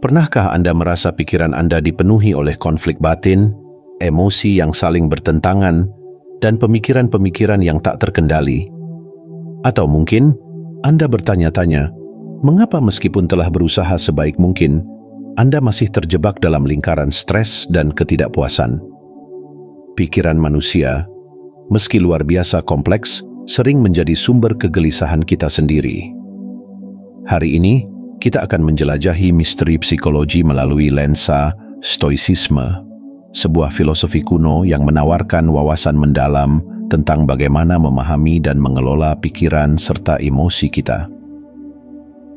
Pernahkah Anda merasa pikiran Anda dipenuhi oleh konflik batin, emosi yang saling bertentangan, dan pemikiran-pemikiran yang tak terkendali? Atau mungkin Anda bertanya-tanya, mengapa meskipun telah berusaha sebaik mungkin, Anda masih terjebak dalam lingkaran stres dan ketidakpuasan? Pikiran manusia, meski luar biasa kompleks, sering menjadi sumber kegelisahan kita sendiri. Hari ini, kita akan menjelajahi misteri psikologi melalui lensa Stoicisme, sebuah filosofi kuno yang menawarkan wawasan mendalam tentang bagaimana memahami dan mengelola pikiran serta emosi kita.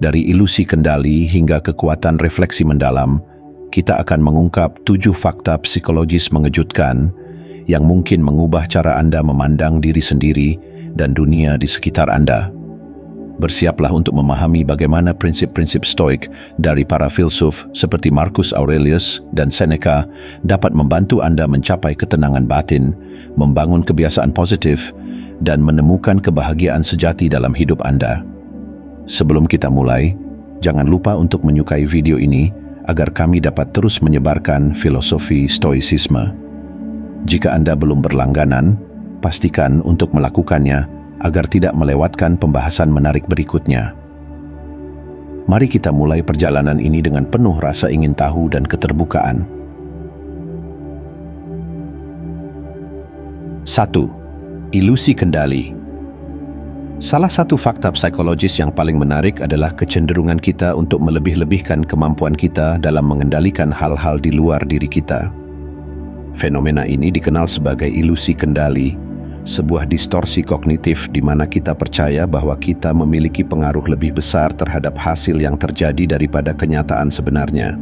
Dari ilusi kendali hingga kekuatan refleksi mendalam, kita akan mengungkap 7 fakta psikologis mengejutkan yang mungkin mengubah cara Anda memandang diri sendiri dan dunia di sekitar Anda. Bersiaplah untuk memahami bagaimana prinsip-prinsip stoik dari para filsuf seperti Marcus Aurelius dan Seneca dapat membantu Anda mencapai ketenangan batin, membangun kebiasaan positif, dan menemukan kebahagiaan sejati dalam hidup Anda. Sebelum kita mulai, jangan lupa untuk menyukai video ini agar kami dapat terus menyebarkan filosofi stoicisme. Jika Anda belum berlangganan, pastikan untuk melakukannya agar tidak melewatkan pembahasan menarik berikutnya. Mari kita mulai perjalanan ini dengan penuh rasa ingin tahu dan keterbukaan. 1. Ilusi kendali. Salah satu fakta psikologis yang paling menarik adalah kecenderungan kita untuk melebih-lebihkan kemampuan kita dalam mengendalikan hal-hal di luar diri kita. Fenomena ini dikenal sebagai ilusi kendali, sebuah distorsi kognitif di mana kita percaya bahwa kita memiliki pengaruh lebih besar terhadap hasil yang terjadi daripada kenyataan sebenarnya.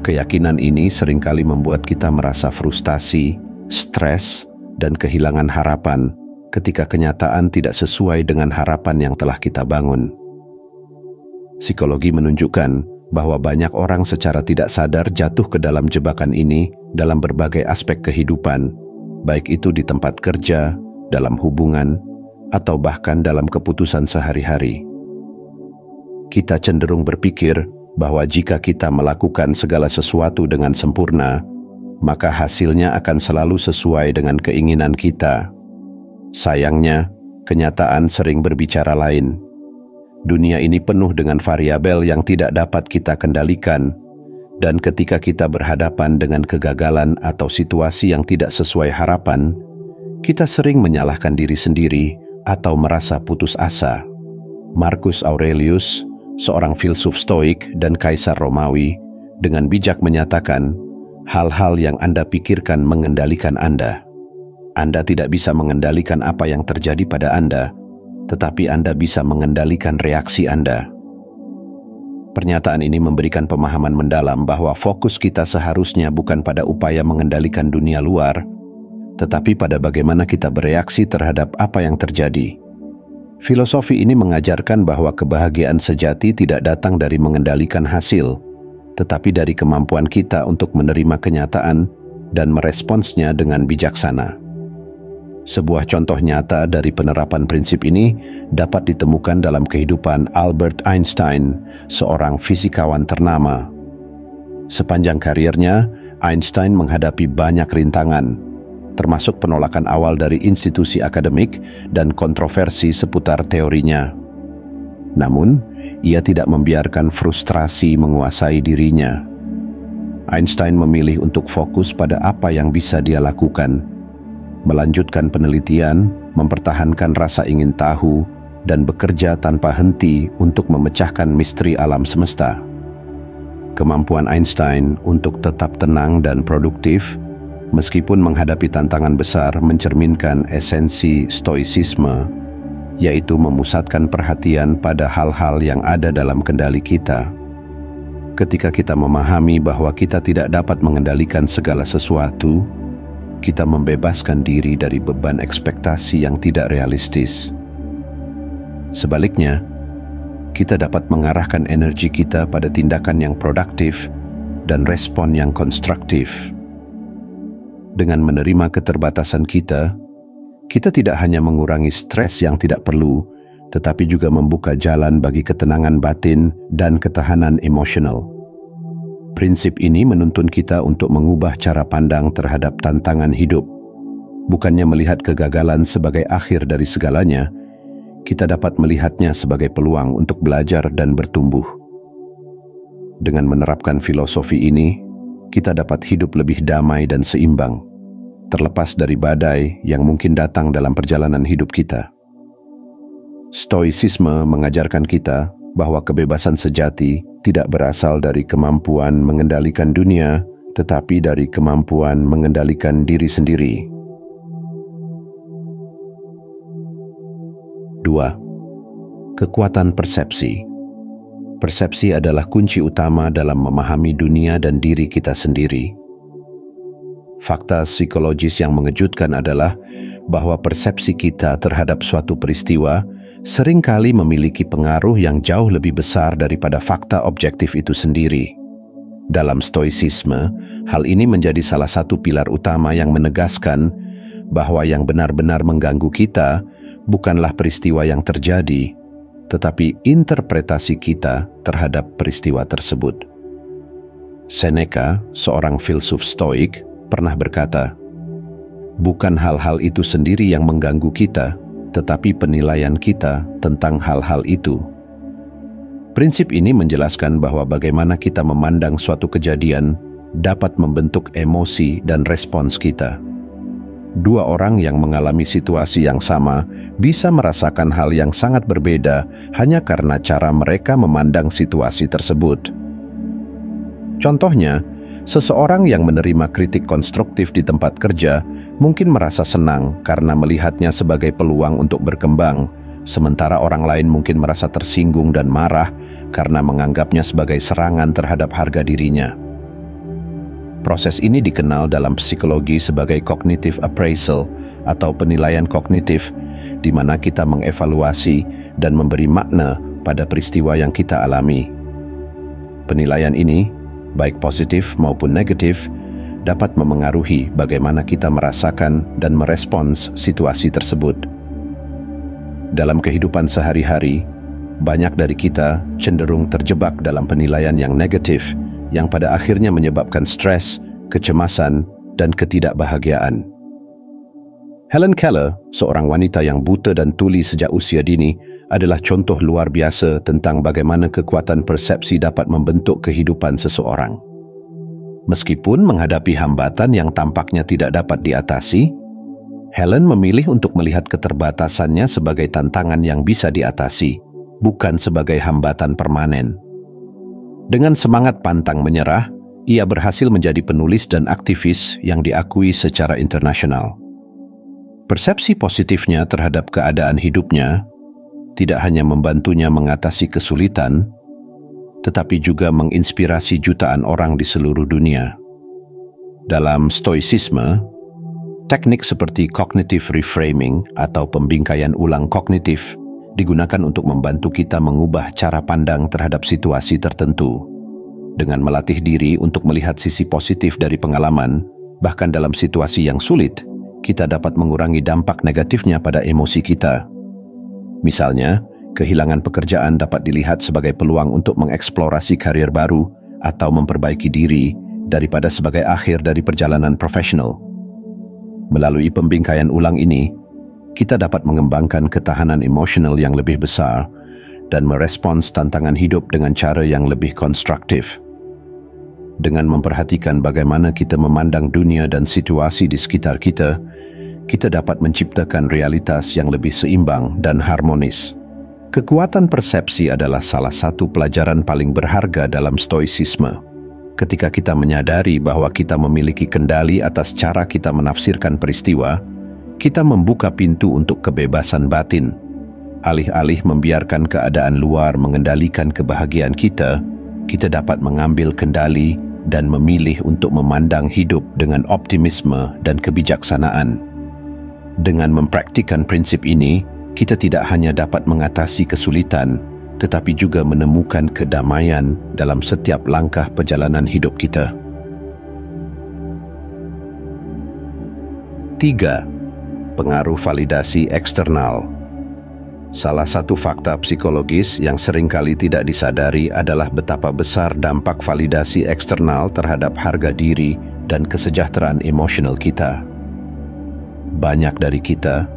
Keyakinan ini seringkali membuat kita merasa frustasi, stres, dan kehilangan harapan ketika kenyataan tidak sesuai dengan harapan yang telah kita bangun. Psikologi menunjukkan bahwa banyak orang secara tidak sadar jatuh ke dalam jebakan ini dalam berbagai aspek kehidupan, baik itu di tempat kerja, dalam hubungan, atau bahkan dalam keputusan sehari-hari. Kita cenderung berpikir bahwa jika kita melakukan segala sesuatu dengan sempurna, maka hasilnya akan selalu sesuai dengan keinginan kita. Sayangnya, kenyataan sering berbicara lain. Dunia ini penuh dengan variabel yang tidak dapat kita kendalikan, dan ketika kita berhadapan dengan kegagalan atau situasi yang tidak sesuai harapan, kita sering menyalahkan diri sendiri atau merasa putus asa. Marcus Aurelius, seorang filsuf stoik dan kaisar Romawi, dengan bijak menyatakan, hal-hal yang Anda pikirkan mengendalikan Anda. Anda tidak bisa mengendalikan apa yang terjadi pada Anda, tetapi Anda bisa mengendalikan reaksi Anda. Pernyataan ini memberikan pemahaman mendalam bahwa fokus kita seharusnya bukan pada upaya mengendalikan dunia luar, tetapi pada bagaimana kita bereaksi terhadap apa yang terjadi. Filosofi ini mengajarkan bahwa kebahagiaan sejati tidak datang dari mengendalikan hasil, tetapi dari kemampuan kita untuk menerima kenyataan dan meresponsnya dengan bijaksana. Sebuah contoh nyata dari penerapan prinsip ini dapat ditemukan dalam kehidupan Albert Einstein, seorang fisikawan ternama. Sepanjang karirnya, Einstein menghadapi banyak rintangan, termasuk penolakan awal dari institusi akademik dan kontroversi seputar teorinya. Namun, ia tidak membiarkan frustrasi menguasai dirinya. Einstein memilih untuk fokus pada apa yang bisa dia lakukan, melanjutkan penelitian, mempertahankan rasa ingin tahu, dan bekerja tanpa henti untuk memecahkan misteri alam semesta. Kemampuan Einstein untuk tetap tenang dan produktif, meskipun menghadapi tantangan besar, mencerminkan esensi stoicisme, yaitu memusatkan perhatian pada hal-hal yang ada dalam kendali kita. Ketika kita memahami bahwa kita tidak dapat mengendalikan segala sesuatu, kita membebaskan diri dari beban ekspektasi yang tidak realistis. Sebaliknya, kita dapat mengarahkan energi kita pada tindakan yang produktif dan respon yang konstruktif. Dengan menerima keterbatasan kita tidak hanya mengurangi stres yang tidak perlu, tetapi juga membuka jalan bagi ketenangan batin dan ketahanan emosional. Prinsip ini menuntun kita untuk mengubah cara pandang terhadap tantangan hidup. Bukannya melihat kegagalan sebagai akhir dari segalanya, kita dapat melihatnya sebagai peluang untuk belajar dan bertumbuh. Dengan menerapkan filosofi ini, kita dapat hidup lebih damai dan seimbang, terlepas dari badai yang mungkin datang dalam perjalanan hidup kita. Stoicisme mengajarkan kita bahwa kebebasan sejati tidak berasal dari kemampuan mengendalikan dunia, tetapi dari kemampuan mengendalikan diri sendiri. 2. Kekuatan persepsi. Persepsi adalah kunci utama dalam memahami dunia dan diri kita sendiri. Fakta psikologis yang mengejutkan adalah bahwa persepsi kita terhadap suatu peristiwa seringkali memiliki pengaruh yang jauh lebih besar daripada fakta objektif itu sendiri. Dalam stoicisme, hal ini menjadi salah satu pilar utama yang menegaskan bahwa yang benar-benar mengganggu kita bukanlah peristiwa yang terjadi, tetapi interpretasi kita terhadap peristiwa tersebut. Seneca, seorang filsuf stoik, pernah berkata, "Bukan hal-hal itu sendiri yang mengganggu kita, tetapi penilaian kita tentang hal-hal itu." Prinsip ini menjelaskan bahwa bagaimana kita memandang suatu kejadian dapat membentuk emosi dan respons kita. Dua orang yang mengalami situasi yang sama bisa merasakan hal yang sangat berbeda hanya karena cara mereka memandang situasi tersebut. Contohnya, seseorang yang menerima kritik konstruktif di tempat kerja mungkin merasa senang karena melihatnya sebagai peluang untuk berkembang, sementara orang lain mungkin merasa tersinggung dan marah karena menganggapnya sebagai serangan terhadap harga dirinya. Proses ini dikenal dalam psikologi sebagai cognitive appraisal atau penilaian kognitif, di mana kita mengevaluasi dan memberi makna pada peristiwa yang kita alami. Penilaian ini, baik positif maupun negatif, dapat memengaruhi bagaimana kita merasakan dan merespons situasi tersebut. Dalam kehidupan sehari-hari, banyak dari kita cenderung terjebak dalam penilaian yang negatif, yang pada akhirnya menyebabkan stres, kecemasan, dan ketidakbahagiaan. Helen Keller, seorang wanita yang buta dan tuli sejak usia dini, adalah contoh luar biasa tentang bagaimana kekuatan persepsi dapat membentuk kehidupan seseorang. Meskipun menghadapi hambatan yang tampaknya tidak dapat diatasi, Helen memilih untuk melihat keterbatasannya sebagai tantangan yang bisa diatasi, bukan sebagai hambatan permanen. Dengan semangat pantang menyerah, ia berhasil menjadi penulis dan aktivis yang diakui secara internasional. Persepsi positifnya terhadap keadaan hidupnya tidak hanya membantunya mengatasi kesulitan, tetapi juga menginspirasi jutaan orang di seluruh dunia. Dalam stoicisme, teknik seperti cognitive reframing atau pembingkaian ulang kognitif digunakan untuk membantu kita mengubah cara pandang terhadap situasi tertentu. Dengan melatih diri untuk melihat sisi positif dari pengalaman, bahkan dalam situasi yang sulit, kita dapat mengurangi dampak negatifnya pada emosi kita. Misalnya, kehilangan pekerjaan dapat dilihat sebagai peluang untuk mengeksplorasi karir baru atau memperbaiki diri daripada sebagai akhir dari perjalanan profesional. Melalui pembingkaian ulang ini, kita dapat mengembangkan ketahanan emosional yang lebih besar dan merespons tantangan hidup dengan cara yang lebih konstruktif. Dengan memperhatikan bagaimana kita memandang dunia dan situasi di sekitar kita, kita dapat menciptakan realitas yang lebih seimbang dan harmonis. Kekuatan persepsi adalah salah satu pelajaran paling berharga dalam stoicisme. Ketika kita menyadari bahwa kita memiliki kendali atas cara kita menafsirkan peristiwa, kita membuka pintu untuk kebebasan batin. Alih-alih membiarkan keadaan luar mengendalikan kebahagiaan kita, kita dapat mengambil kendali dan memilih untuk memandang hidup dengan optimisme dan kebijaksanaan. Dengan mempraktikkan prinsip ini, kita tidak hanya dapat mengatasi kesulitan, tetapi juga menemukan kedamaian dalam setiap langkah perjalanan hidup kita. 3. Pengaruh validasi eksternal. Salah satu fakta psikologis yang seringkali tidak disadari adalah betapa besar dampak validasi eksternal terhadap harga diri dan kesejahteraan emosional kita. Banyak dari kita,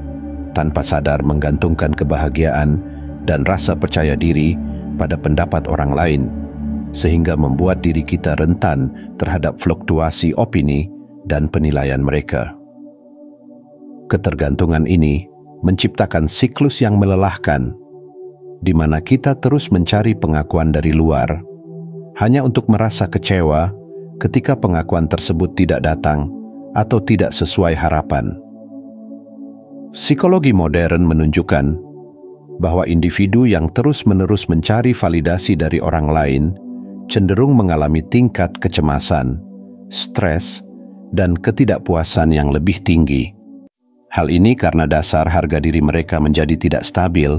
tanpa sadar menggantungkan kebahagiaan dan rasa percaya diri pada pendapat orang lain, sehingga membuat diri kita rentan terhadap fluktuasi opini dan penilaian mereka. Ketergantungan ini menciptakan siklus yang melelahkan, di mana kita terus mencari pengakuan dari luar, hanya untuk merasa kecewa ketika pengakuan tersebut tidak datang atau tidak sesuai harapan. Psikologi modern menunjukkan bahwa individu yang terus-menerus mencari validasi dari orang lain cenderung mengalami tingkat kecemasan, stres, dan ketidakpuasan yang lebih tinggi. Hal ini karena dasar harga diri mereka menjadi tidak stabil,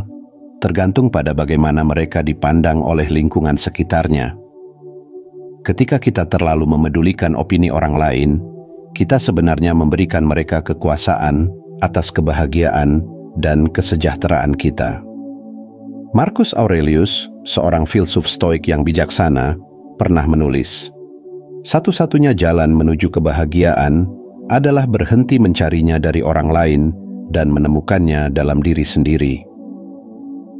tergantung pada bagaimana mereka dipandang oleh lingkungan sekitarnya. Ketika kita terlalu memedulikan opini orang lain, kita sebenarnya memberikan mereka kekuasaan atas kebahagiaan dan kesejahteraan kita. Marcus Aurelius, seorang filsuf stoik yang bijaksana, pernah menulis, "Satu-satunya jalan menuju kebahagiaan adalah berhenti mencarinya dari orang lain dan menemukannya dalam diri sendiri."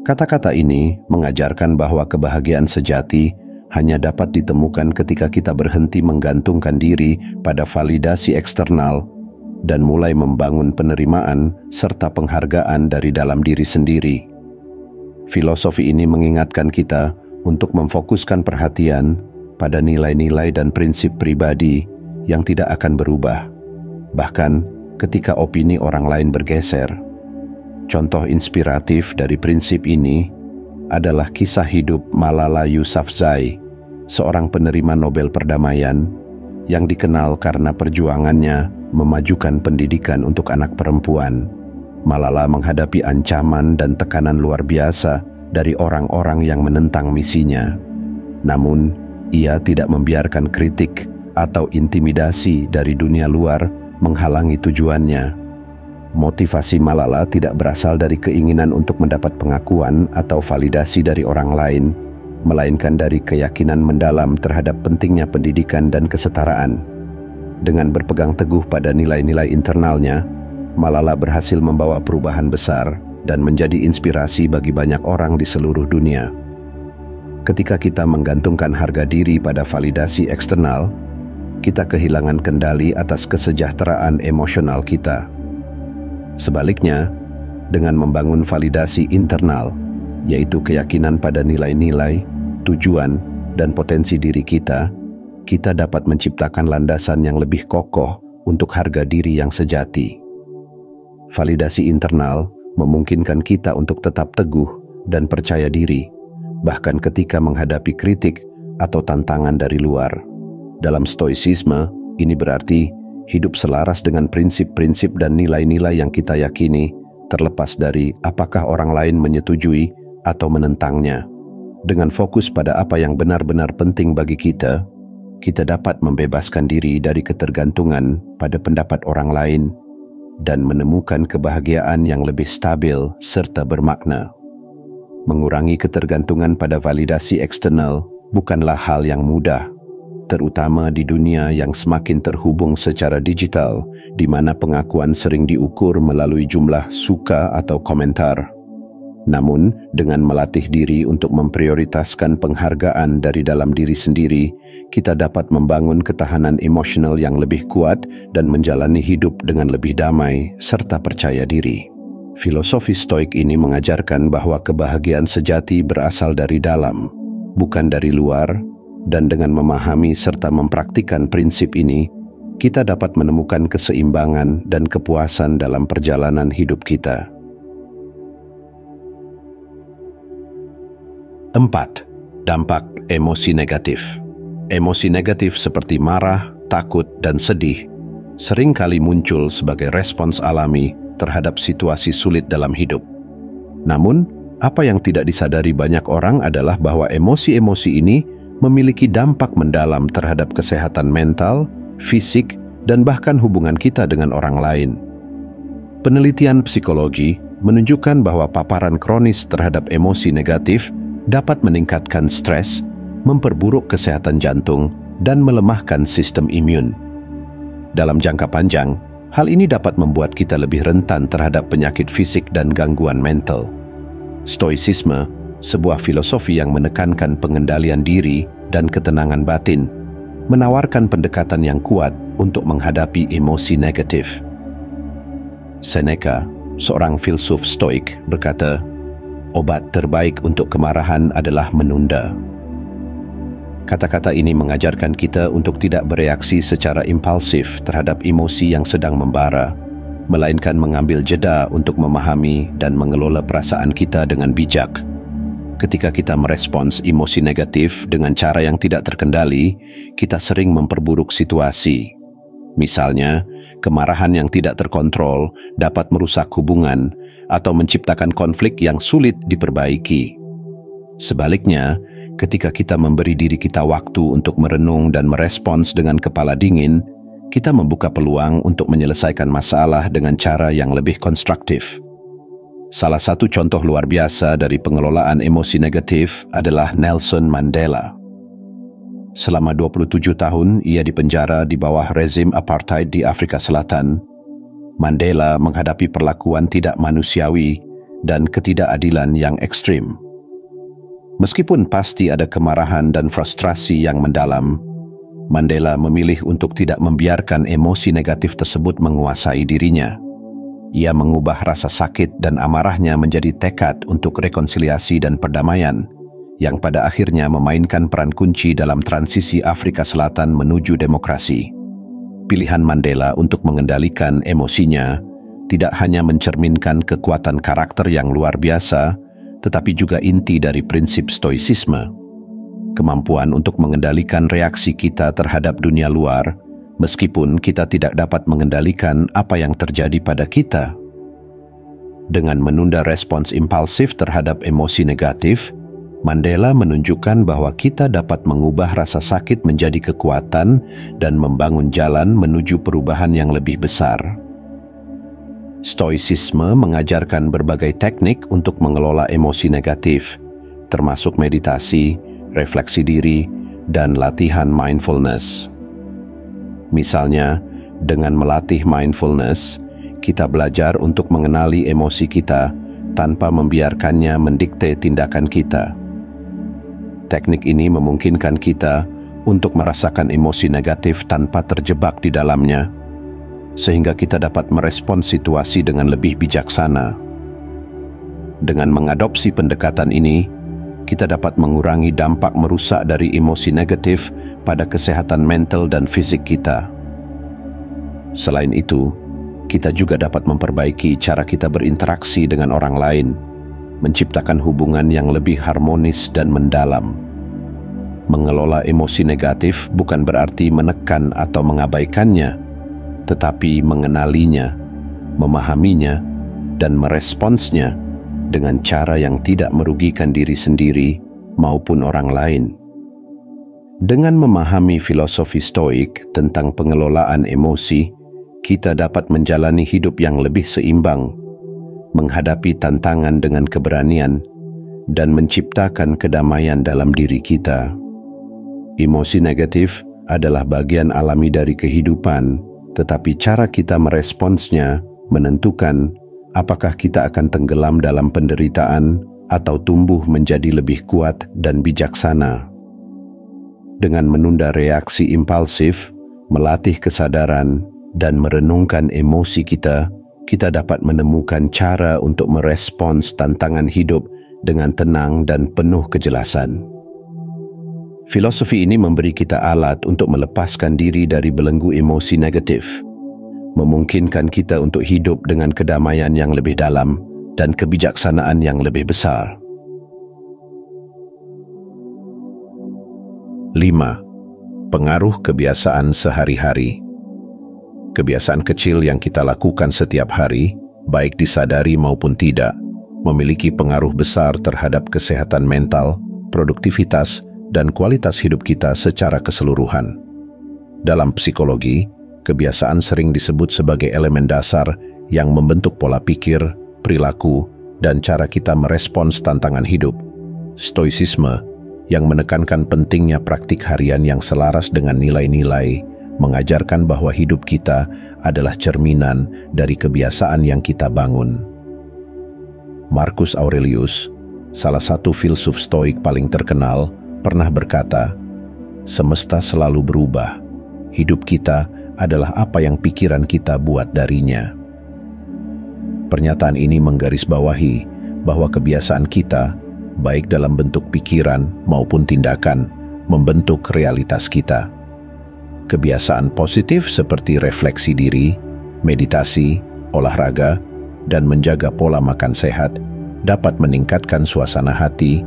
Kata-kata ini mengajarkan bahwa kebahagiaan sejati hanya dapat ditemukan ketika kita berhenti menggantungkan diri pada validasi eksternal dan mulai membangun penerimaan serta penghargaan dari dalam diri sendiri. Filosofi ini mengingatkan kita untuk memfokuskan perhatian pada nilai-nilai dan prinsip pribadi yang tidak akan berubah, bahkan ketika opini orang lain bergeser. Contoh inspiratif dari prinsip ini adalah kisah hidup Malala Yousafzai, seorang penerima Nobel Perdamaian yang dikenal karena perjuangannya memajukan pendidikan untuk anak perempuan. Malala menghadapi ancaman dan tekanan luar biasa dari orang-orang yang menentang misinya. Namun, ia tidak membiarkan kritik atau intimidasi dari dunia luar menghalangi tujuannya. Motivasi Malala tidak berasal dari keinginan untuk mendapat pengakuan atau validasi dari orang lain, melainkan dari keyakinan mendalam terhadap pentingnya pendidikan dan kesetaraan. Dengan berpegang teguh pada nilai-nilai internalnya, Malala berhasil membawa perubahan besar dan menjadi inspirasi bagi banyak orang di seluruh dunia. Ketika kita menggantungkan harga diri pada validasi eksternal, kita kehilangan kendali atas kesejahteraan emosional kita. Sebaliknya, dengan membangun validasi internal, yaitu keyakinan pada nilai-nilai, tujuan, dan potensi diri kita, kita dapat menciptakan landasan yang lebih kokoh untuk harga diri yang sejati. Validasi internal memungkinkan kita untuk tetap teguh dan percaya diri, bahkan ketika menghadapi kritik atau tantangan dari luar. Dalam stoicisme, ini berarti hidup selaras dengan prinsip-prinsip dan nilai-nilai yang kita yakini, terlepas dari apakah orang lain menyetujui atau menentangnya. Dengan fokus pada apa yang benar-benar penting bagi kita, kita dapat membebaskan diri dari ketergantungan pada pendapat orang lain dan menemukan kebahagiaan yang lebih stabil serta bermakna. Mengurangi ketergantungan pada validasi eksternal bukanlah hal yang mudah, terutama di dunia yang semakin terhubung secara digital, di mana pengakuan sering diukur melalui jumlah suka atau komentar. Namun, dengan melatih diri untuk memprioritaskan penghargaan dari dalam diri sendiri, kita dapat membangun ketahanan emosional yang lebih kuat dan menjalani hidup dengan lebih damai serta percaya diri. Filosofi stoik ini mengajarkan bahwa kebahagiaan sejati berasal dari dalam, bukan dari luar, dan dengan memahami serta mempraktikkan prinsip ini, kita dapat menemukan keseimbangan dan kepuasan dalam perjalanan hidup kita. 4. Dampak emosi negatif. Emosi negatif seperti marah, takut, dan sedih seringkali muncul sebagai respons alami terhadap situasi sulit dalam hidup. Namun, apa yang tidak disadari banyak orang adalah bahwa emosi-emosi ini memiliki dampak mendalam terhadap kesehatan mental, fisik, dan bahkan hubungan kita dengan orang lain. Penelitian psikologi menunjukkan bahwa paparan kronis terhadap emosi negatif dapat meningkatkan stres, memperburuk kesehatan jantung, dan melemahkan sistem imun. Dalam jangka panjang, hal ini dapat membuat kita lebih rentan terhadap penyakit fisik dan gangguan mental. Stoicisme, sebuah filosofi yang menekankan pengendalian diri dan ketenangan batin, menawarkan pendekatan yang kuat untuk menghadapi emosi negatif. Seneca, seorang filsuf Stoik, berkata, "Obat terbaik untuk kemarahan adalah menunda." Kata-kata ini mengajarkan kita untuk tidak bereaksi secara impulsif terhadap emosi yang sedang membara, melainkan mengambil jeda untuk memahami dan mengelola perasaan kita dengan bijak. Ketika kita merespons emosi negatif dengan cara yang tidak terkendali, kita sering memperburuk situasi. Misalnya, kemarahan yang tidak terkontrol dapat merusak hubungan atau menciptakan konflik yang sulit diperbaiki. Sebaliknya, ketika kita memberi diri kita waktu untuk merenung dan merespons dengan kepala dingin, kita membuka peluang untuk menyelesaikan masalah dengan cara yang lebih konstruktif. Salah satu contoh luar biasa dari pengelolaan emosi negatif adalah Nelson Mandela. Selama 27 tahun ia dipenjara di bawah rezim apartheid di Afrika Selatan. Mandela menghadapi perlakuan tidak manusiawi dan ketidakadilan yang ekstrim. Meskipun pasti ada kemarahan dan frustrasi yang mendalam, Mandela memilih untuk tidak membiarkan emosi negatif tersebut menguasai dirinya. Ia mengubah rasa sakit dan amarahnya menjadi tekad untuk rekonsiliasi dan perdamaian, yang pada akhirnya memainkan peran kunci dalam transisi Afrika Selatan menuju demokrasi. Pilihan Mandela untuk mengendalikan emosinya tidak hanya mencerminkan kekuatan karakter yang luar biasa, tetapi juga inti dari prinsip stoicisme. Kemampuan untuk mengendalikan reaksi kita terhadap dunia luar, meskipun kita tidak dapat mengendalikan apa yang terjadi pada kita. Dengan menunda respons impulsif terhadap emosi negatif, Mandela menunjukkan bahwa kita dapat mengubah rasa sakit menjadi kekuatan dan membangun jalan menuju perubahan yang lebih besar. Stoicisme mengajarkan berbagai teknik untuk mengelola emosi negatif, termasuk meditasi, refleksi diri, dan latihan mindfulness. Misalnya, dengan melatih mindfulness, kita belajar untuk mengenali emosi kita tanpa membiarkannya mendikte tindakan kita. Teknik ini memungkinkan kita untuk merasakan emosi negatif tanpa terjebak di dalamnya, sehingga kita dapat merespons situasi dengan lebih bijaksana. Dengan mengadopsi pendekatan ini, kita dapat mengurangi dampak merusak dari emosi negatif pada kesehatan mental dan fisik kita. Selain itu, kita juga dapat memperbaiki cara kita berinteraksi dengan orang lain, menciptakan hubungan yang lebih harmonis dan mendalam. Mengelola emosi negatif bukan berarti menekan atau mengabaikannya, tetapi mengenalinya, memahaminya, dan meresponsnya dengan cara yang tidak merugikan diri sendiri maupun orang lain. Dengan memahami filosofi Stoik tentang pengelolaan emosi, kita dapat menjalani hidup yang lebih seimbang, menghadapi tantangan dengan keberanian, dan menciptakan kedamaian dalam diri kita. Emosi negatif adalah bagian alami dari kehidupan, tetapi cara kita meresponsnya menentukan apakah kita akan tenggelam dalam penderitaan atau tumbuh menjadi lebih kuat dan bijaksana. Dengan menunda reaksi impulsif, melatih kesadaran, dan merenungkan emosi kita, kita dapat menemukan cara untuk merespons tantangan hidup dengan tenang dan penuh kejelasan. Filosofi ini memberi kita alat untuk melepaskan diri dari belenggu emosi negatif, memungkinkan kita untuk hidup dengan kedamaian yang lebih dalam dan kebijaksanaan yang lebih besar. 5. Pengaruh kebiasaan sehari-hari. Kebiasaan kecil yang kita lakukan setiap hari, baik disadari maupun tidak, memiliki pengaruh besar terhadap kesehatan mental, produktivitas, dan kualitas hidup kita secara keseluruhan. Dalam psikologi, kebiasaan sering disebut sebagai elemen dasar yang membentuk pola pikir, perilaku, dan cara kita merespons tantangan hidup. Stoicisme, yang menekankan pentingnya praktik harian yang selaras dengan nilai-nilai, mengajarkan bahwa hidup kita adalah cerminan dari kebiasaan yang kita bangun. Marcus Aurelius, salah satu filsuf stoik paling terkenal, pernah berkata, "Semesta selalu berubah. Hidup kita adalah apa yang pikiran kita buat darinya." Pernyataan ini menggarisbawahi bahwa kebiasaan kita, baik dalam bentuk pikiran maupun tindakan, membentuk realitas kita. Kebiasaan positif seperti refleksi diri, meditasi, olahraga, dan menjaga pola makan sehat dapat meningkatkan suasana hati,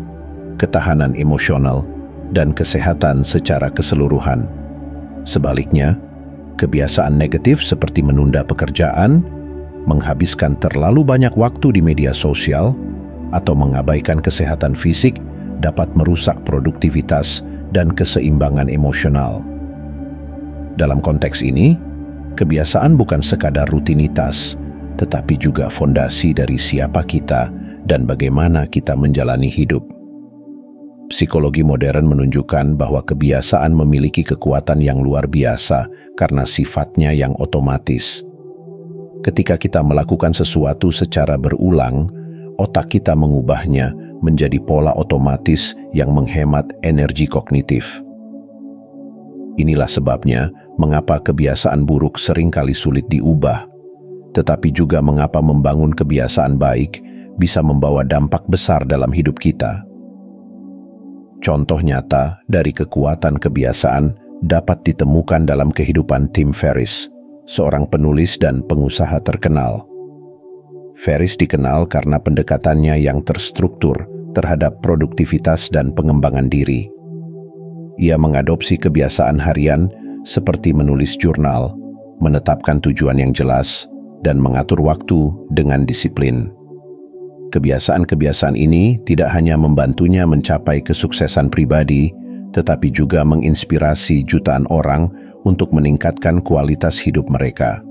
ketahanan emosional, dan kesehatan secara keseluruhan. Sebaliknya, kebiasaan negatif seperti menunda pekerjaan, menghabiskan terlalu banyak waktu di media sosial, atau mengabaikan kesehatan fisik dapat merusak produktivitas dan keseimbangan emosional. Dalam konteks ini, kebiasaan bukan sekadar rutinitas, tetapi juga fondasi dari siapa kita dan bagaimana kita menjalani hidup. Psikologi modern menunjukkan bahwa kebiasaan memiliki kekuatan yang luar biasa karena sifatnya yang otomatis. Ketika kita melakukan sesuatu secara berulang, otak kita mengubahnya menjadi pola otomatis yang menghemat energi kognitif. Inilah sebabnya mengapa kebiasaan buruk seringkali sulit diubah, tetapi juga mengapa membangun kebiasaan baik bisa membawa dampak besar dalam hidup kita. Contoh nyata dari kekuatan kebiasaan dapat ditemukan dalam kehidupan Tim Ferriss, seorang penulis dan pengusaha terkenal. Ferriss dikenal karena pendekatannya yang terstruktur terhadap produktivitas dan pengembangan diri. Ia mengadopsi kebiasaan harian seperti menulis jurnal, menetapkan tujuan yang jelas, dan mengatur waktu dengan disiplin. Kebiasaan-kebiasaan ini tidak hanya membantunya mencapai kesuksesan pribadi, tetapi juga menginspirasi jutaan orang untuk meningkatkan kualitas hidup mereka.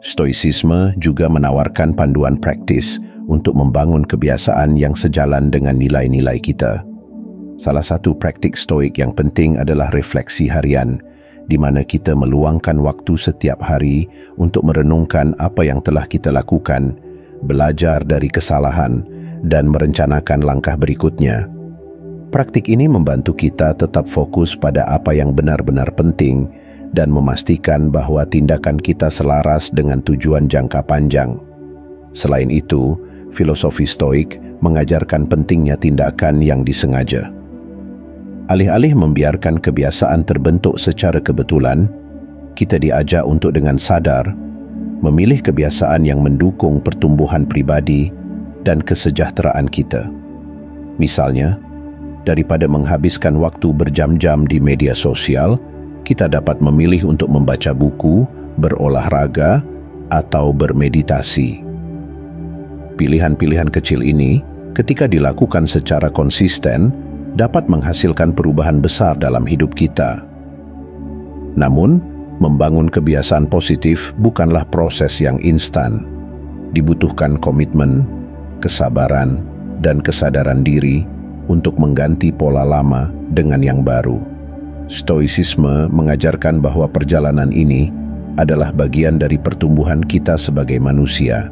Stoicisme juga menawarkan panduan praktis untuk membangun kebiasaan yang sejalan dengan nilai-nilai kita. Salah satu praktik stoik yang penting adalah refleksi harian, di mana kita meluangkan waktu setiap hari untuk merenungkan apa yang telah kita lakukan, belajar dari kesalahan, dan merencanakan langkah berikutnya. Praktik ini membantu kita tetap fokus pada apa yang benar-benar penting dan memastikan bahwa tindakan kita selaras dengan tujuan jangka panjang. Selain itu, filosofi stoik mengajarkan pentingnya tindakan yang disengaja. Alih-alih membiarkan kebiasaan terbentuk secara kebetulan, kita diajak untuk dengan sadar memilih kebiasaan yang mendukung pertumbuhan pribadi dan kesejahteraan kita. Misalnya, daripada menghabiskan waktu berjam-jam di media sosial, kita dapat memilih untuk membaca buku, berolahraga, atau bermeditasi. Pilihan-pilihan kecil ini, ketika dilakukan secara konsisten, dapat menghasilkan perubahan besar dalam hidup kita. Namun, membangun kebiasaan positif bukanlah proses yang instan. Dibutuhkan komitmen, kesabaran, dan kesadaran diri untuk mengganti pola lama dengan yang baru. Stoicisme mengajarkan bahwa perjalanan ini adalah bagian dari pertumbuhan kita sebagai manusia.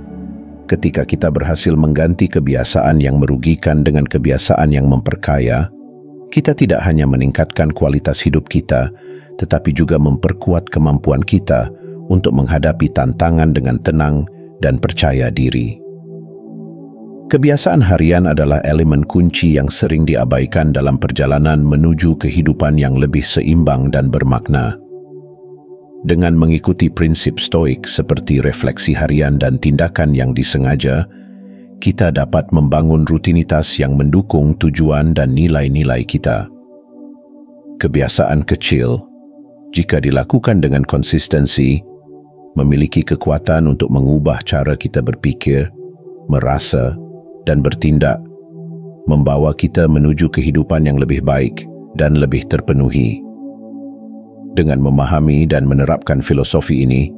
Ketika kita berhasil mengganti kebiasaan yang merugikan dengan kebiasaan yang memperkaya, kita tidak hanya meningkatkan kualitas hidup kita, tetapi juga memperkuat kemampuan kita untuk menghadapi tantangan dengan tenang dan percaya diri. Kebiasaan harian adalah elemen kunci yang sering diabaikan dalam perjalanan menuju kehidupan yang lebih seimbang dan bermakna. Dengan mengikuti prinsip stoik seperti refleksi harian dan tindakan yang disengaja, kita dapat membangun rutinitas yang mendukung tujuan dan nilai-nilai kita. Kebiasaan kecil, jika dilakukan dengan konsistensi, memiliki kekuatan untuk mengubah cara kita berpikir, merasa, dan bertindak, membawa kita menuju kehidupan yang lebih baik dan lebih terpenuhi. Dengan memahami dan menerapkan filosofi ini,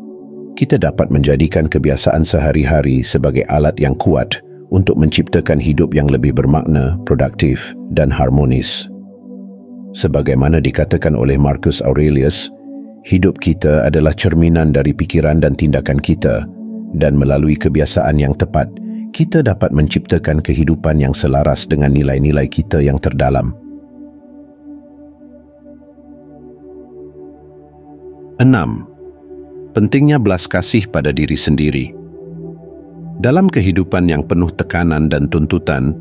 kita dapat menjadikan kebiasaan sehari-hari sebagai alat yang kuat untuk menciptakan hidup yang lebih bermakna, produktif dan harmonis. Sebagaimana dikatakan oleh Marcus Aurelius, hidup kita adalah cerminan dari pikiran dan tindakan kita, dan melalui kebiasaan yang tepat, kita dapat menciptakan kehidupan yang selaras dengan nilai-nilai kita yang terdalam. 6. Pentingnya belas kasih pada diri sendiri. Dalam kehidupan yang penuh tekanan dan tuntutan,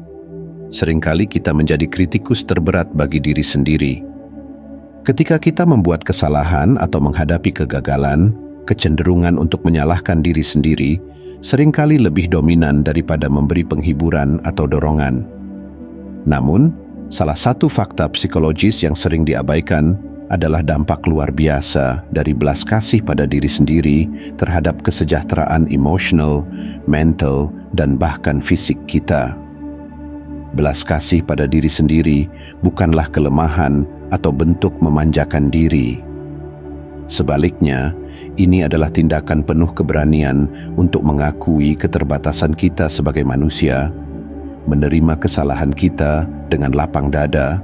seringkali kita menjadi kritikus terberat bagi diri sendiri. Ketika kita membuat kesalahan atau menghadapi kegagalan, kecenderungan untuk menyalahkan diri sendiri seringkali lebih dominan daripada memberi penghiburan atau dorongan. Namun, salah satu fakta psikologis yang sering diabaikan adalah dampak luar biasa dari belas kasih pada diri sendiri terhadap kesejahteraan emosional, mental, dan bahkan fisik kita. Belas kasih pada diri sendiri bukanlah kelemahan atau bentuk memanjakan diri. Sebaliknya, ini adalah tindakan penuh keberanian untuk mengakui keterbatasan kita sebagai manusia, menerima kesalahan kita dengan lapang dada,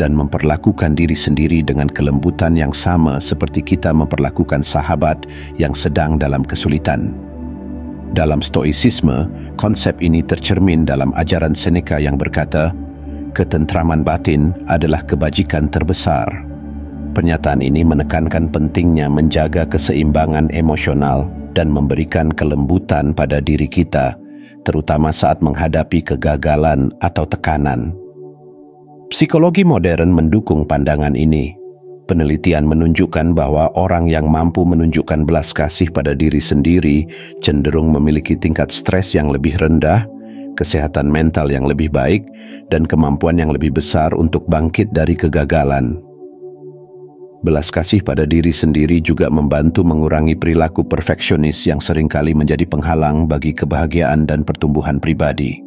dan memperlakukan diri sendiri dengan kelembutan yang sama seperti kita memperlakukan sahabat yang sedang dalam kesulitan. Dalam Stoicisme, konsep ini tercermin dalam ajaran Seneca yang berkata, ketentraman batin adalah kebajikan terbesar. Pernyataan ini menekankan pentingnya menjaga keseimbangan emosional dan memberikan kelembutan pada diri kita, terutama saat menghadapi kegagalan atau tekanan. Psikologi modern mendukung pandangan ini. Penelitian menunjukkan bahwa orang yang mampu menunjukkan belas kasih pada diri sendiri cenderung memiliki tingkat stres yang lebih rendah, kesehatan mental yang lebih baik, dan kemampuan yang lebih besar untuk bangkit dari kegagalan. Belas kasih pada diri sendiri juga membantu mengurangi perilaku perfeksionis yang seringkali menjadi penghalang bagi kebahagiaan dan pertumbuhan pribadi.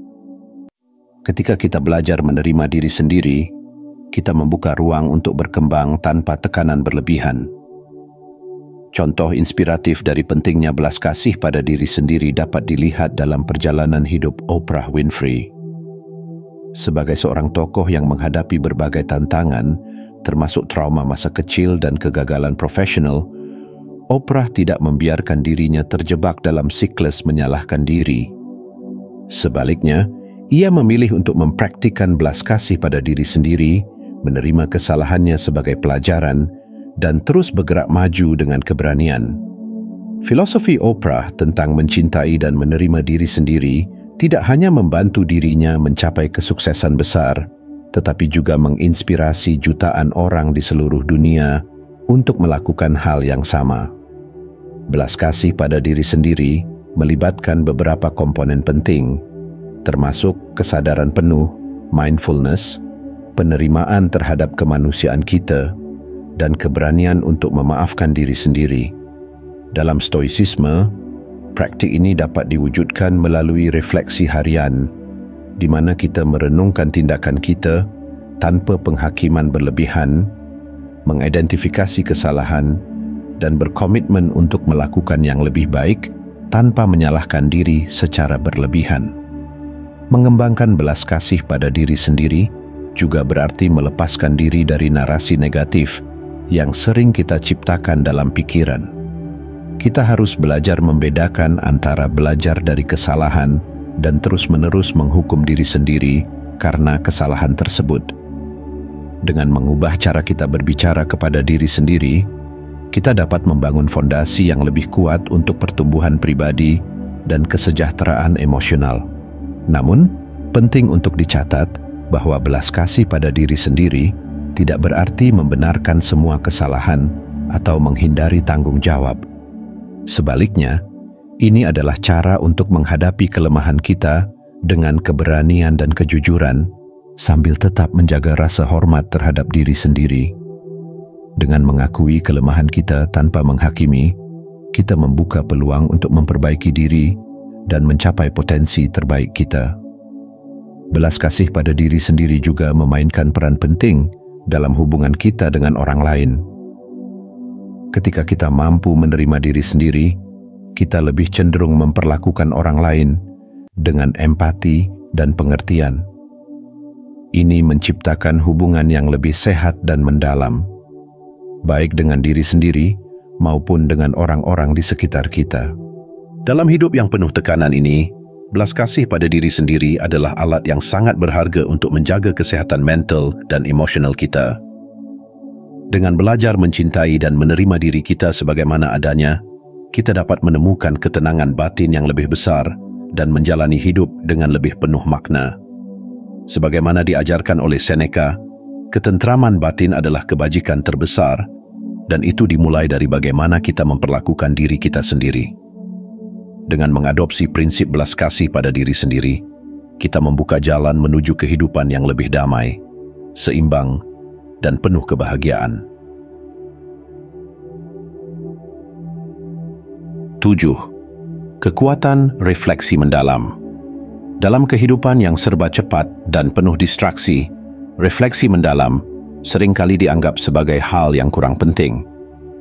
Ketika kita belajar menerima diri sendiri, kita membuka ruang untuk berkembang tanpa tekanan berlebihan. Contoh inspiratif dari pentingnya belas kasih pada diri sendiri dapat dilihat dalam perjalanan hidup Oprah Winfrey. Sebagai seorang tokoh yang menghadapi berbagai tantangan, termasuk trauma masa kecil dan kegagalan profesional, Oprah tidak membiarkan dirinya terjebak dalam siklus menyalahkan diri. Sebaliknya, ia memilih untuk mempraktikkan belas kasih pada diri sendiri, menerima kesalahannya sebagai pelajaran, dan terus bergerak maju dengan keberanian. Filosofi Oprah tentang mencintai dan menerima diri sendiri tidak hanya membantu dirinya mencapai kesuksesan besar, tetapi juga menginspirasi jutaan orang di seluruh dunia untuk melakukan hal yang sama. Belas kasih pada diri sendiri melibatkan beberapa komponen penting, termasuk kesadaran penuh, mindfulness, penerimaan terhadap kemanusiaan kita, dan keberanian untuk memaafkan diri sendiri. Dalam Stoicisme, praktik ini dapat diwujudkan melalui refleksi harian, di mana kita merenungkan tindakan kita tanpa penghakiman berlebihan, mengidentifikasi kesalahan, dan berkomitmen untuk melakukan yang lebih baik tanpa menyalahkan diri secara berlebihan. Mengembangkan belas kasih pada diri sendiri juga berarti melepaskan diri dari narasi negatif yang sering kita ciptakan dalam pikiran. Kita harus belajar membedakan antara belajar dari kesalahan dan terus-menerus menghukum diri sendiri karena kesalahan tersebut. Dengan mengubah cara kita berbicara kepada diri sendiri, kita dapat membangun fondasi yang lebih kuat untuk pertumbuhan pribadi dan kesejahteraan emosional. Namun, penting untuk dicatat bahwa belas kasih pada diri sendiri tidak berarti membenarkan semua kesalahan atau menghindari tanggung jawab. Sebaliknya, ini adalah cara untuk menghadapi kelemahan kita dengan keberanian dan kejujuran, sambil tetap menjaga rasa hormat terhadap diri sendiri. Dengan mengakui kelemahan kita tanpa menghakimi, kita membuka peluang untuk memperbaiki diri dan mencapai potensi terbaik kita. Belas kasih pada diri sendiri juga memainkan peran penting dalam hubungan kita dengan orang lain. Ketika kita mampu menerima diri sendiri, kita lebih cenderung memperlakukan orang lain dengan empati dan pengertian. Ini menciptakan hubungan yang lebih sehat dan mendalam, baik dengan diri sendiri maupun dengan orang-orang di sekitar kita. Dalam hidup yang penuh tekanan ini, belas kasih pada diri sendiri adalah alat yang sangat berharga untuk menjaga kesehatan mental dan emosional kita. Dengan belajar mencintai dan menerima diri kita sebagaimana adanya, kita dapat menemukan ketenangan batin yang lebih besar dan menjalani hidup dengan lebih penuh makna. Sebagaimana diajarkan oleh Seneca, ketentraman batin adalah kebajikan terbesar, dan itu dimulai dari bagaimana kita memperlakukan diri kita sendiri. Dengan mengadopsi prinsip belas kasih pada diri sendiri, kita membuka jalan menuju kehidupan yang lebih damai, seimbang, dan penuh kebahagiaan. 7. Kekuatan refleksi mendalam. Dalam kehidupan yang serba cepat dan penuh distraksi, refleksi mendalam seringkali dianggap sebagai hal yang kurang penting.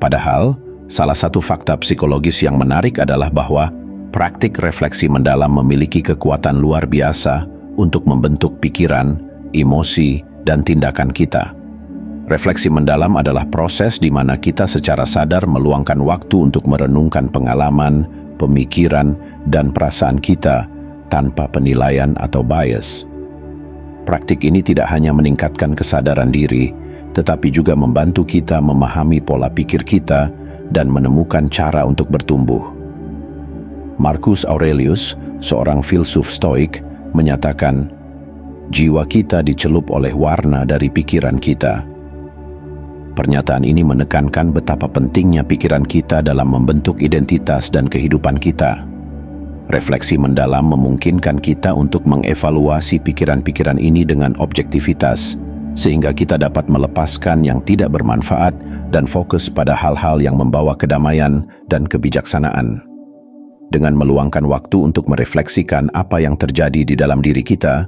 Padahal, salah satu fakta psikologis yang menarik adalah bahwa praktik refleksi mendalam memiliki kekuatan luar biasa untuk membentuk pikiran, emosi, dan tindakan kita. Refleksi mendalam adalah proses di mana kita secara sadar meluangkan waktu untuk merenungkan pengalaman, pemikiran, dan perasaan kita tanpa penilaian atau bias. Praktik ini tidak hanya meningkatkan kesadaran diri, tetapi juga membantu kita memahami pola pikir kita dan menemukan cara untuk bertumbuh. Marcus Aurelius, seorang filsuf Stoik, menyatakan, "Jiwa kita dicelup oleh warna dari pikiran kita." Pernyataan ini menekankan betapa pentingnya pikiran kita dalam membentuk identitas dan kehidupan kita. Refleksi mendalam memungkinkan kita untuk mengevaluasi pikiran-pikiran ini dengan objektivitas, sehingga kita dapat melepaskan yang tidak bermanfaat dan fokus pada hal-hal yang membawa kedamaian dan kebijaksanaan. Dengan meluangkan waktu untuk merefleksikan apa yang terjadi di dalam diri kita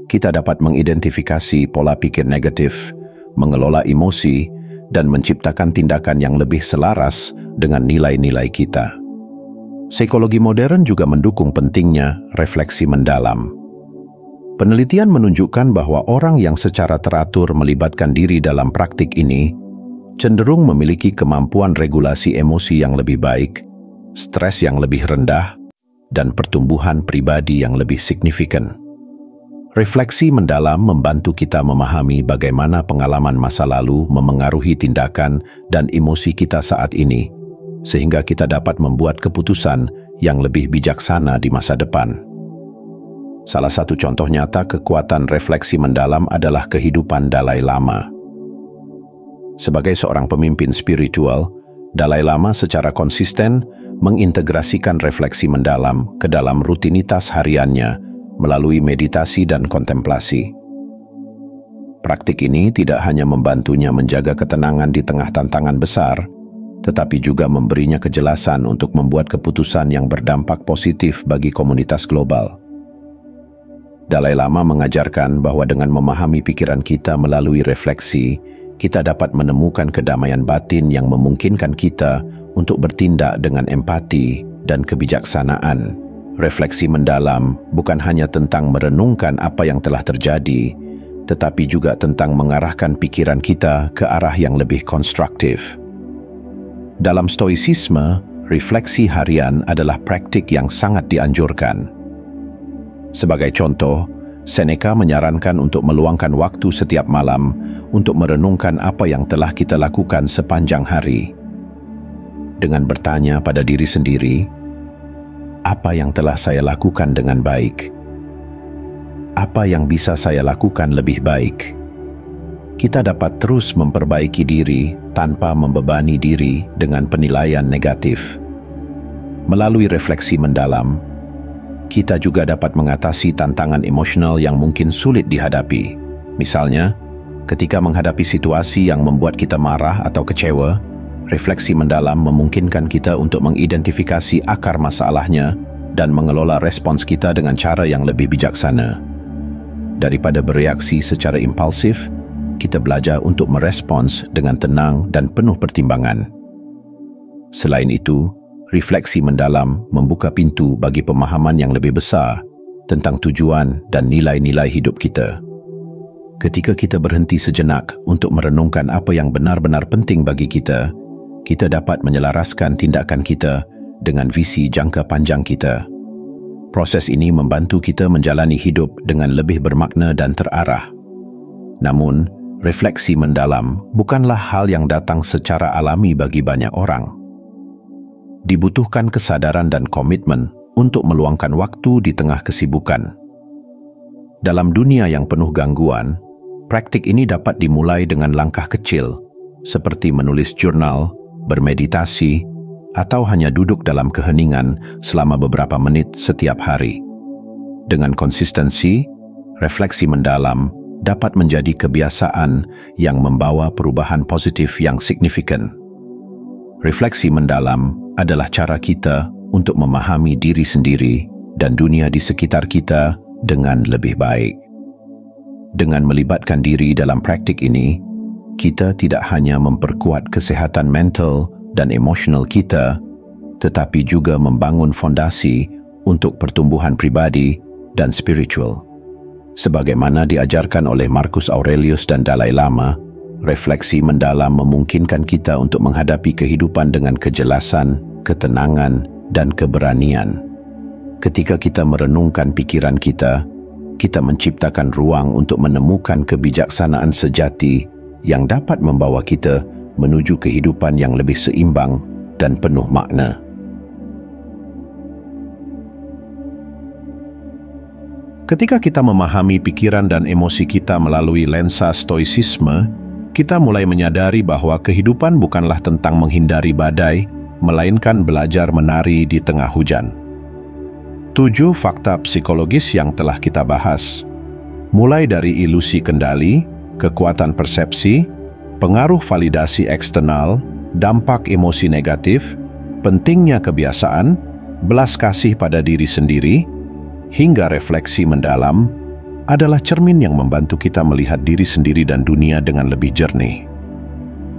dapat mengidentifikasi pola pikir negatif, mengelola emosi, dan menciptakan tindakan yang lebih selaras dengan nilai-nilai kita. Psikologi modern juga mendukung pentingnya refleksi mendalam. Penelitian menunjukkan bahwa orang yang secara teratur melibatkan diri dalam praktik ini cenderung memiliki kemampuan regulasi emosi yang lebih baik, stres yang lebih rendah, dan pertumbuhan pribadi yang lebih signifikan. Refleksi mendalam membantu kita memahami bagaimana pengalaman masa lalu memengaruhi tindakan dan emosi kita saat ini, sehingga kita dapat membuat keputusan yang lebih bijaksana di masa depan. Salah satu contoh nyata kekuatan refleksi mendalam adalah kehidupan Dalai Lama. Sebagai seorang pemimpin spiritual, Dalai Lama secara konsisten mengintegrasikan refleksi mendalam ke dalam rutinitas hariannya melalui meditasi dan kontemplasi. Praktik ini tidak hanya membantunya menjaga ketenangan di tengah tantangan besar, tetapi juga memberinya kejelasan untuk membuat keputusan yang berdampak positif bagi komunitas global. Dalai Lama mengajarkan bahwa dengan memahami pikiran kita melalui refleksi, kita dapat menemukan kedamaian batin yang memungkinkan kita untuk bertindak dengan empati dan kebijaksanaan. Refleksi mendalam bukan hanya tentang merenungkan apa yang telah terjadi, tetapi juga tentang mengarahkan pikiran kita ke arah yang lebih konstruktif. Dalam stoicisme, refleksi harian adalah praktik yang sangat dianjurkan. Sebagai contoh, Seneca menyarankan untuk meluangkan waktu setiap malam untuk merenungkan apa yang telah kita lakukan sepanjang hari. Dengan bertanya pada diri sendiri, apa yang telah saya lakukan dengan baik? Apa yang bisa saya lakukan lebih baik? Kita dapat terus memperbaiki diri tanpa membebani diri dengan penilaian negatif. Melalui refleksi mendalam, kita juga dapat mengatasi tantangan emosional yang mungkin sulit dihadapi. Misalnya, ketika menghadapi situasi yang membuat kita marah atau kecewa, refleksi mendalam memungkinkan kita untuk mengidentifikasi akar masalahnya dan mengelola respons kita dengan cara yang lebih bijaksana. Daripada bereaksi secara impulsif, kita belajar untuk merespons dengan tenang dan penuh pertimbangan. Selain itu, refleksi mendalam membuka pintu bagi pemahaman yang lebih besar tentang tujuan dan nilai-nilai hidup kita. Ketika kita berhenti sejenak untuk merenungkan apa yang benar-benar penting bagi kita, kita dapat menyelaraskan tindakan kita dengan visi jangka panjang kita. Proses ini membantu kita menjalani hidup dengan lebih bermakna dan terarah. Namun, refleksi mendalam bukanlah hal yang datang secara alami bagi banyak orang. Dibutuhkan kesadaran dan komitmen untuk meluangkan waktu di tengah kesibukan. Dalam dunia yang penuh gangguan, praktik ini dapat dimulai dengan langkah kecil, seperti menulis jurnal, bermeditasi, atau hanya duduk dalam keheningan selama beberapa menit setiap hari. Dengan konsistensi, refleksi mendalam dapat menjadi kebiasaan yang membawa perubahan positif yang signifikan. Refleksi mendalam adalah cara kita untuk memahami diri sendiri dan dunia di sekitar kita dengan lebih baik. Dengan melibatkan diri dalam praktik ini, kita tidak hanya memperkuat kesehatan mental dan emosional kita, tetapi juga membangun fondasi untuk pertumbuhan pribadi dan spiritual. Sebagaimana diajarkan oleh Marcus Aurelius dan Dalai Lama, refleksi mendalam memungkinkan kita untuk menghadapi kehidupan dengan kejelasan, ketenangan, dan keberanian. Ketika kita merenungkan pikiran kita menciptakan ruang untuk menemukan kebijaksanaan sejati yang dapat membawa kita menuju kehidupan yang lebih seimbang dan penuh makna. Ketika kita memahami pikiran dan emosi kita melalui lensa stoicisme, kita mulai menyadari bahwa kehidupan bukanlah tentang menghindari badai, melainkan belajar menari di tengah hujan. 7 fakta psikologis yang telah kita bahas, mulai dari ilusi kendali, kekuatan persepsi, pengaruh validasi eksternal, dampak emosi negatif, pentingnya kebiasaan, belas kasih pada diri sendiri, hingga refleksi mendalam, adalah cermin yang membantu kita melihat diri sendiri dan dunia dengan lebih jernih.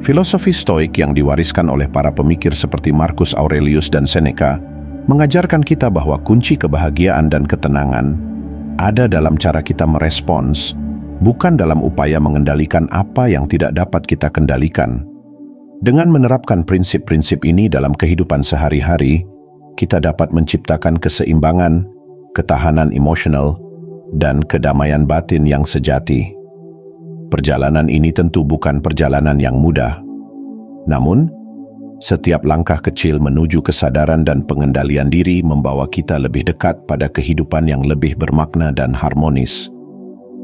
Filosofi Stoik yang diwariskan oleh para pemikir seperti Marcus Aurelius dan Seneca mengajarkan kita bahwa kunci kebahagiaan dan ketenangan ada dalam cara kita merespons, bukan dalam upaya mengendalikan apa yang tidak dapat kita kendalikan. Dengan menerapkan prinsip-prinsip ini dalam kehidupan sehari-hari, kita dapat menciptakan keseimbangan, ketahanan emosional, dan kedamaian batin yang sejati. Perjalanan ini tentu bukan perjalanan yang mudah. Namun, setiap langkah kecil menuju kesadaran dan pengendalian diri membawa kita lebih dekat pada kehidupan yang lebih bermakna dan harmonis.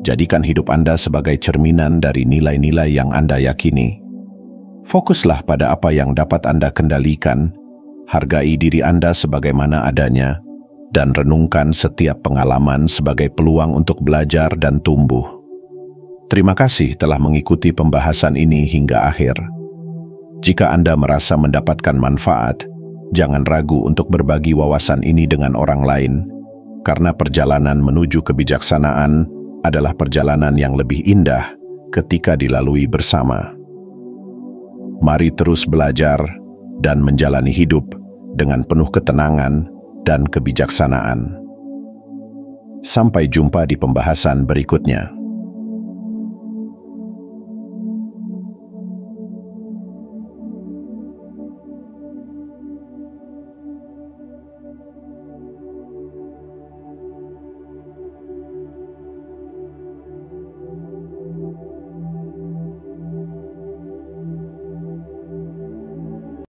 Jadikan hidup Anda sebagai cerminan dari nilai-nilai yang Anda yakini. Fokuslah pada apa yang dapat Anda kendalikan, hargai diri Anda sebagaimana adanya, dan renungkan setiap pengalaman sebagai peluang untuk belajar dan tumbuh. Terima kasih telah mengikuti pembahasan ini hingga akhir. Jika Anda merasa mendapatkan manfaat, jangan ragu untuk berbagi wawasan ini dengan orang lain, karena perjalanan menuju kebijaksanaan adalah perjalanan yang lebih indah ketika dilalui bersama. Mari terus belajar dan menjalani hidup dengan penuh ketenangan dan kebijaksanaan. Sampai jumpa di pembahasan berikutnya.